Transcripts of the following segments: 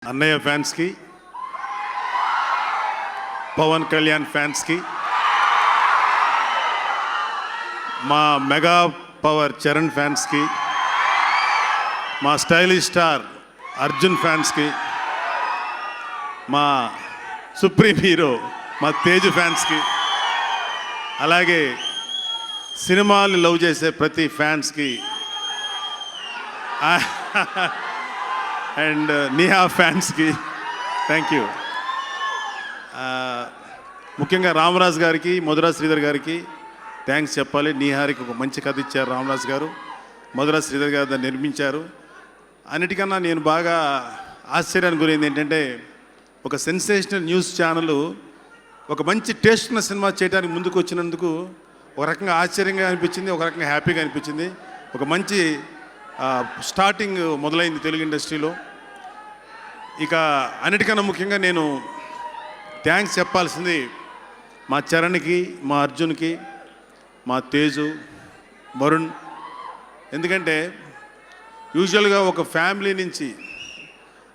అన్నయ్య ఫ్యాన్స్కి, పవన్ కళ్యాణ్ ఫ్యాన్స్కి, మా మెగా పవర్ చరణ్ ఫ్యాన్స్కి, మా స్టైలిష్ స్టార్ అర్జున్ ఫ్యాన్స్కి, మా సుప్రీం హీరో మా తేజు ఫ్యాన్స్కి, అలాగే సినిమాలు లవ్ చేసే ప్రతి ఫ్యాన్స్కి అండ్ నిహా ఫ్యాన్స్కి థ్యాంక్ యూ. ముఖ్యంగా రామరాజు గారికి, మధురా శ్రీధర్ గారికి థ్యాంక్స్ చెప్పాలి. నిహారికి ఒక మంచి కథ ఇచ్చారు రామరాజు గారు, మధురా శ్రీధర్ గారు దాన్ని నిర్మించారు. అన్నిటికన్నా నేను బాగా ఆశ్చర్యానికి గురైంది ఏంటంటే, ఒక సెన్సేషనల్ న్యూస్ ఛానల్ ఒక మంచి టేస్ట్ ఉన్న సినిమా చేయడానికి ముందుకు వచ్చినందుకు ఒక రకంగా ఆశ్చర్యంగా అనిపించింది, ఒక రకంగా హ్యాపీగా అనిపించింది. ఒక మంచి స్టార్టింగ్ మొదలైంది తెలుగు ఇండస్ట్రీలో. ఇక అన్నిటికన్నా ముఖ్యంగా నేను థ్యాంక్స్ చెప్పాల్సింది మా చరణ్కి, మా అర్జున్కి, మా తేజు, వరుణ్. ఎందుకంటే యూజువల్గా ఒక ఫ్యామిలీ నుంచి,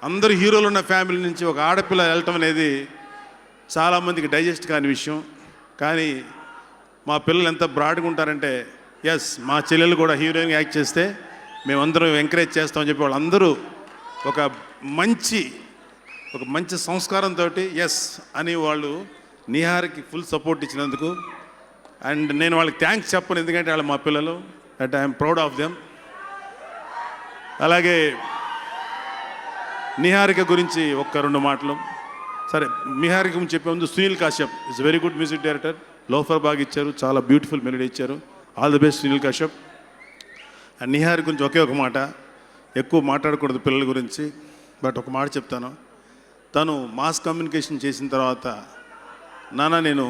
అందరు హీరోలు ఉన్న ఫ్యామిలీ నుంచి ఒక ఆడపిల్ల వెళ్ళటం అనేది చాలామందికి డైజెస్ట్ కాని విషయం. కానీ మా పిల్లలు ఎంత బ్రాడ్గా ఉంటారంటే, ఎస్ మా చెల్లెలు కూడా హీరోయిన్గా యాక్ట్ చేస్తే మేమందరం ఎంకరేజ్ చేస్తామని చెప్పి వాళ్ళందరూ ఒక మంచి సంస్కారంతో ఎస్ అని వాళ్ళు నిహార్కి ఫుల్ సపోర్ట్ ఇచ్చినందుకు. అండ్ నేను వాళ్ళకి థ్యాంక్స్ చెప్పను, ఎందుకంటే వాళ్ళు మా పిల్లలు. That I'm proud of them. అలాగే నిహారిక గురించి ఒక్క రెండు మాటలు. సరే, నిహారిక గురించి చెప్పే ముందు Sunil Kashyap is very good music director. Loafer బాగా ఇచ్చారు, చాలా బ్యూటిఫుల్ మెలోడీ ఇచ్చారు. All the best Sunil Kashyap. And Nihari గురించి ఒకే ఒక మాట, ఎక్కువ మాట్లాడకూడదు పిల్లల గురించి, బట్ ఒక మాట చెప్తాను. తను మాస్ కమ్యూనికేషన్ చేసిన తర్వాత, నాన్న నేను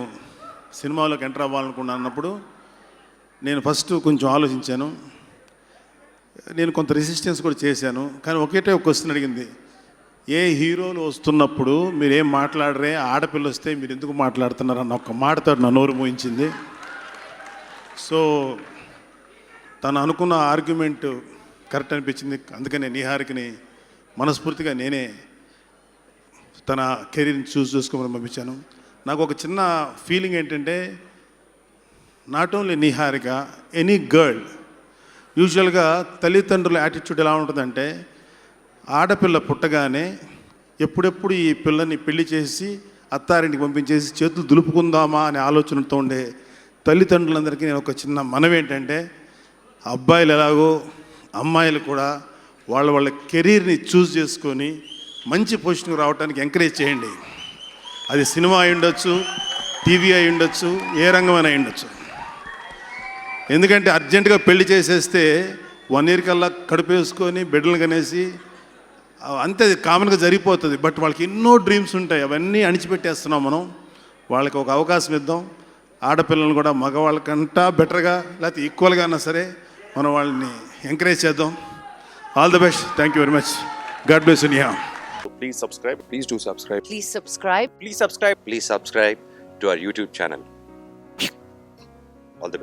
సినిమాలోకి ఎంటర్ అవ్వాలనుకున్నాను అన్నప్పుడు నేను ఫస్ట్ కొంచెం ఆలోచించాను. నేను కొంత రెసిస్టెన్స్ కూడా చేశాను. కానీ ఒకటే ఒక క్వశ్చన్ అడిగింది, ఏ హీరోలు వస్తున్నప్పుడు మీరేం మాట్లాడరే, ఆడపిల్ల వస్తే మీరు ఎందుకు మాట్లాడుతున్నారు అన్న ఒక మాటతో నా నోరు మోయించింది. సో తను అనుకున్న ఆర్గ్యుమెంట్ కరెక్ట్ అనిపించింది. అందుకనే నిహారికని మనస్ఫూర్తిగా నేనే తన కెరీర్ని చూసుకోమని పంపించాను. నాకు ఒక చిన్న ఫీలింగ్ ఏంటంటే, not only Niharika, any girl, యూజువల్గా తల్లిదండ్రుల యాటిట్యూడ్ ఎలా ఉంటుందంటే, ఆడపిల్ల పుట్టగానే ఎప్పుడెప్పుడు ఈ పిల్లని పెళ్లి చేసి అత్తారింటికి పంపించేసి చేతులు దులుపుకుందామా అనే ఆలోచనతో ఉండే తల్లిదండ్రులందరికీ నేను ఒక చిన్న మనవి ఏంటంటే, అబ్బాయిలు ఎలాగో అమ్మాయిలు కూడా వాళ్ళ కెరీర్ని చూస్ చేసుకొని మంచి పొజిషన్కి రావడానికి ఎంకరేజ్ చేయండి. అది సినిమా అయి ఉండొచ్చు, టీవీ అయి ఉండొచ్చు, ఏ రంగమైనా అయి ఉండొచ్చు. ఎందుకంటే అర్జెంటుగా పెళ్లి చేసేస్తే 1 year కల్లా కడుపు వేసుకొని బిడ్డలు కనేసి అంతే కామన్గా జరిగిపోతుంది. బట్ వాళ్ళకి ఎన్నో డ్రీమ్స్ ఉంటాయి, అవన్నీ అణిచిపెట్టేస్తున్నాం మనం. వాళ్ళకి ఒక అవకాశం ఇద్దాం. ఆడపిల్లలను కూడా మగవాళ్ళకంటా బెటర్గా, లేకపోతే ఈక్వల్గా అయినా సరే మనం వాళ్ళని ఎంకరేజ్ చేద్దాం. All the best. Thank you very much. God bless you. నిహా. Please subscribe. Please do subscribe. Please subscribe. Please subscribe. Please subscribe to our YouTube channel.